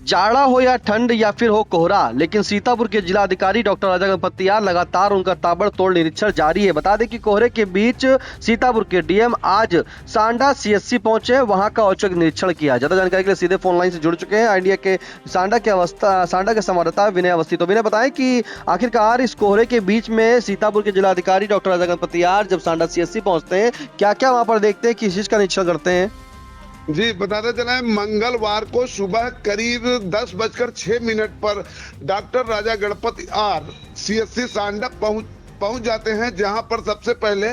जाड़ा हो या ठंड या फिर हो कोहरा, लेकिन सीतापुर के जिलाधिकारी डॉक्टर राजा गणपतियार लगातार उनका ताबड़तोड़ निरीक्षण जारी है। बता दें कि कोहरे के बीच सीतापुर के डीएम आज सांडा सीएससी पहुंचे, वहां का औचक निरीक्षण किया। ज्यादा जानकारी के लिए सीधे फोन लाइन से जुड़ चुके हैं आइडिया के सांडा के संवाददाता विनय अवस्थी। तो विनय, बताएं कि आखिरकार इस कोहरे के बीच में सीतापुर के जिलाधिकारी डॉक्टर राजा गणपतियार जब सांडा सीएससी पहुंचते हैं, क्या क्या वहां पर देखते हैं, किस चीज का निरीक्षण करते हैं? जी, बताते चले मंगलवार को सुबह करीब 10:06 पर doctor Raja Ganapathi R CSC सांडा पहुंच जाते हैं, जहां पर सबसे पहले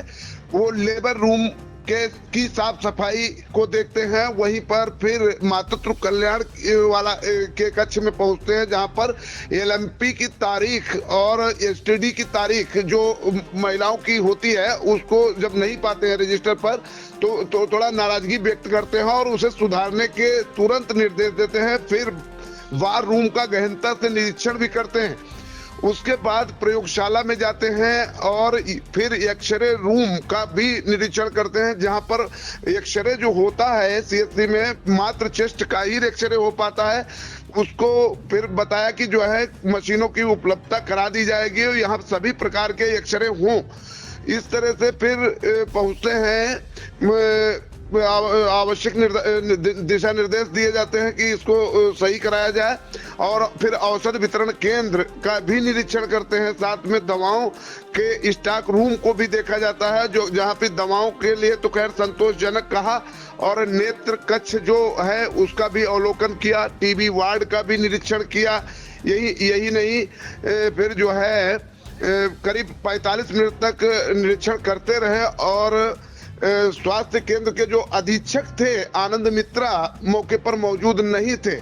वो लेबर रूम की साफ सफाई को देखते हैं। वहीं पर फिर मातृत्व कल्याण वाला के कक्ष में पहुंचते हैं, जहां पर एलएमपी की तारीख और एसटीडी की तारीख जो महिलाओं की होती है उसको जब नहीं पाते हैं रजिस्टर पर तो थोड़ा नाराजगी व्यक्त करते हैं और उसे सुधारने के तुरंत निर्देश देते हैं। फिर वार रूम का गहनता से निरीक्षण भी करते हैं। उसके बाद प्रयोगशाला में जाते हैं और फिर एक्सरे रूम का भी निरीक्षण करते हैं, जहां पर एक्सरे जो होता है सीएससी में मात्र चेस्ट का ही एक्सरे हो पाता है। उसको फिर बताया कि जो है मशीनों की उपलब्धता करा दी जाएगी और यहाँ सभी प्रकार के एक्सरे हों। इस तरह से फिर पहुंचते हैं, आवश्यक दिशा निर्देश दिए जाते हैं कि इसको सही कराया जाए और फिर औषध वितरण केंद्र का भी निरीक्षण करते हैं। साथ में दवाओं के स्टॉक रूम को भी देखा जाता है, जो जहां पे दवाओं के लिए तो खैर संतोषजनक कहा, और नेत्र कक्ष जो है उसका भी अवलोकन किया, टीबी वार्ड का भी निरीक्षण किया। यही नहीं, फिर जो है करीब 45 मिनट तक निरीक्षण करते रहे और स्वास्थ्य केंद्र के जो अधीक्षक थे आनंद मित्रा मौके पर मौजूद नहीं थे।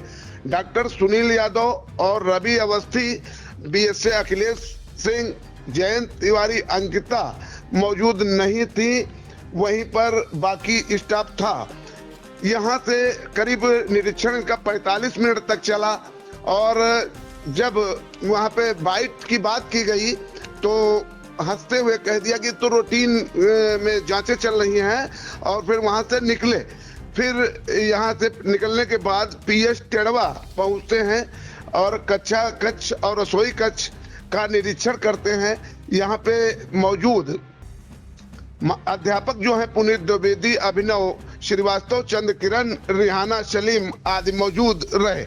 डॉक्टर सुनील यादव और रवि अवस्थी, बीएसए अखिलेश सिंह, जयंत तिवारी, अंकिता मौजूद नहीं थी। वहीं पर बाकी स्टाफ था। यहां से करीब निरीक्षण का 45 मिनट तक चला और जब वहां पे बाइट की बात की गई तो हंसते हुए कह दिया कि तो रूटीन में जांचें चल रही हैं, और फिर वहां से निकले। फिर यहाँ से निकलने के बाद पीएच टेड़वा पहुंचते हैं और कक्षा कक्ष और रसोई कक्ष का निरीक्षण करते हैं। यहाँ पे मौजूद अध्यापक जो है पुनीत द्विवेदी, अभिनव श्रीवास्तव, चंद्र किरण, रिहाना सलीम आदि मौजूद रहे।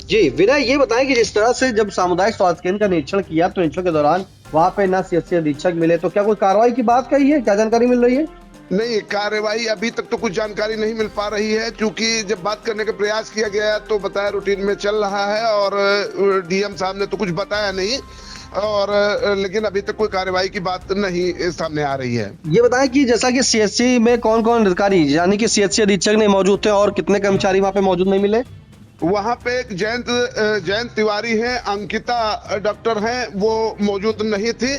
जी विनय, ये बताएं कि जिस तरह से जब सामुदायिक स्वास्थ्य केंद्र का निरीक्षण किया तो निरीक्षण के दौरान वहां पे ना सीएससी अधीक्षक मिले, तो क्या कोई कार्रवाई की बात कही है, क्या जानकारी मिल रही है? नहीं, कार्रवाई अभी तक तो कुछ जानकारी नहीं मिल पा रही है, क्योंकि जब बात करने का प्रयास किया गया तो बताया रूटीन में चल रहा है और डीएम साहब ने तो कुछ बताया नहीं, और लेकिन अभी तक कोई कार्रवाई की बात नहीं सामने आ रही है। ये बताएं कि जैसा कि सीएससी में कौन कौन अधिकारी यानी कि सीएससी अधीक्षक नहीं मौजूद थे और कितने कर्मचारी वहां पे मौजूद नहीं मिले? वहां पे एक जयंत तिवारी हैं, अंकिता डॉक्टर हैं, वो मौजूद नहीं थी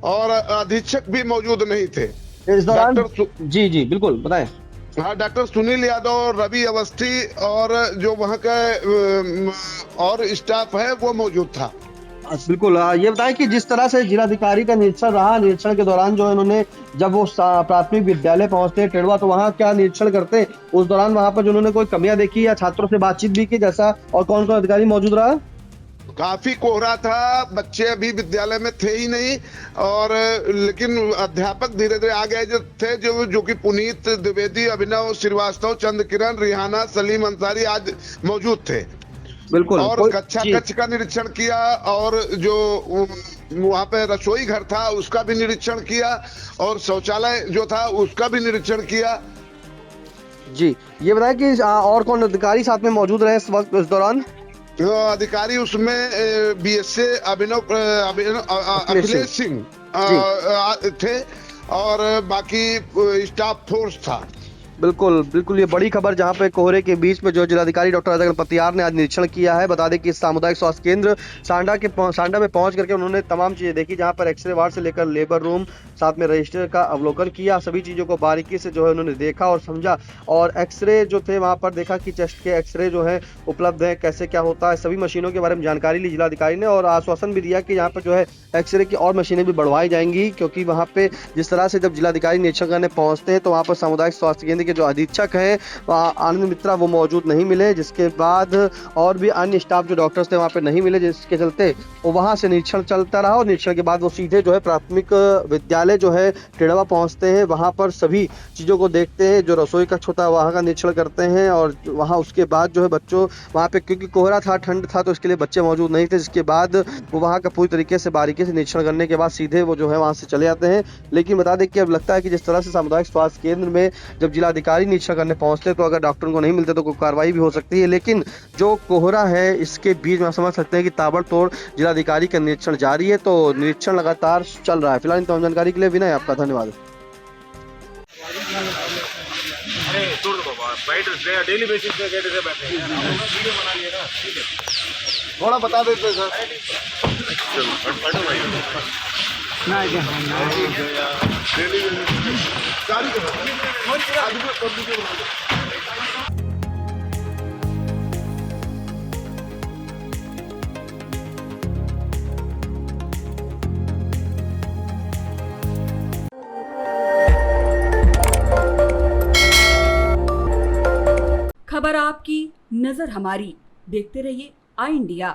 और अधीक्षक भी मौजूद नहीं थे इस दौरान। जी जी बिल्कुल बताएं। हाँ, डॉक्टर सुनील यादव, रवि अवस्थी और जो वहाँ का और स्टाफ है वो मौजूद था। बिल्कुल, ये बताएं कि जिस तरह से जिलाधिकारी का निरीक्षण रहा, निरीक्षण के दौरान जो इन्होंने जब वो प्राथमिक विद्यालय पहुंचते टेड़वा, तो वहाँ क्या निरीक्षण करते, उस दौरान वहाँ पर जो उन्होंने कोई कमियां देखी या छात्रों से बातचीत भी की जैसा, और कौन कौन अधिकारी मौजूद रहा? काफी कोहरा था, बच्चे अभी विद्यालय में थे ही नहीं, और लेकिन अध्यापक धीरे धीरे आ गए जो थे, जो कि पुनीत द्विवेदी, अभिनव श्रीवास्तव, चंद्र किरण, रिहाना सलीम अंसारी आज मौजूद थे। बिल्कुल। और कक्षा कक्ष का निरीक्षण किया और जो वहाँ पे रसोई घर था उसका भी निरीक्षण किया और शौचालय जो था उसका भी निरीक्षण किया। जी, ये बताएं कि और कौन अधिकारी साथ में मौजूद रहे इस वक्त, इस दौरान? अधिकारी उसमें बीएसए अभिनव अखिलेश सिंह थे और बाकी स्टाफ फोर्स था। बिल्कुल बिल्कुल, ये बड़ी खबर जहां पे कोहरे के बीच में जो जिलाधिकारी डॉक्टर राजा गणपतियार ने आज निरीक्षण किया है। बता दें कि सामुदायिक स्वास्थ्य केंद्र सांडा में पहुंच करके उन्होंने तमाम चीजें देखी, जहां पर एक्सरे वार्ड से लेकर लेबर रूम, साथ में रजिस्टर का अवलोकन किया। सभी चीजों को बारीकी से जो है उन्होंने देखा और समझा, और एक्सरे जो थे वहां पर देखा कि चेस्ट के एक्सरे जो है उपलब्ध है, कैसे क्या होता है, सभी मशीनों के बारे में जानकारी ली जिलाधिकारी ने, और आश्वासन भी दिया कि यहाँ पर जो है एक्सरे की और मशीनें भी बढ़वाई जाएंगी, क्योंकि वहाँ पे जिस तरह से जब जिलाधिकारी निरीक्षण करने पहुंचते हैं तो वहाँ पर सामुदायिक स्वास्थ्य केंद्र केंद्र के जो अधीक्षक हैं आनंद मित्रा वो मौजूद नहीं मिले, जिसके बाद और भी अन्य स्टाफ जो डॉक्टर्स थे वहाँ पे नहीं मिले, जिसके चलते वो वहाँ से निरीक्षण चलता रहा और निरीक्षण के बाद वो सीधे जो है प्राथमिक विद्यालय जो है टेढ़वा पहुँचते हैं। वहाँ पर सभी चीज़ों को देखते हैं, जो रसोई कक्ष होता है वहाँ का निरीक्षण करते हैं और वहाँ उसके बाद जो है बच्चों वहाँ पे क्योंकि कोहरा था, ठंड था, तो इसके लिए बच्चे मौजूद नहीं थे, जिसके बाद वो वहाँ का पूरी तरीके से बारीकी से निरीक्षण करने के बाद सीधे वो जो है वहाँ से चले जाते हैं। लेकिन बता दें कि अब लगता है कि जिस तरह से सामुदायिक स्वास्थ्य केंद्र में जब जिलाधिकारी निरीक्षण करने पहुंचते तो अगर डॉक्टर को नहीं मिलते तो कोई कार्रवाई भी हो सकती है, लेकिन जो कोहरा है इसके बीच में समझ सकते हैं कि ताबड़तोड़ जिलाधिकारी का निरीक्षण जारी है, तो निरीक्षण लगातार चल रहा है। फिलहाल इन तमाम जानकारी के लिए विनय आपका धन्यवाद। अरे छोड़ दो बाबा, बैठ डेली बेसिस पे कहते थे बैठे हैं, वीडियो बना लिए ना, ठीक है, थोड़ा बता देते सर। चलो बैठो भाई ना डेली खबर आपकी, नजर हमारी। देखते रहिए आई इंडिया।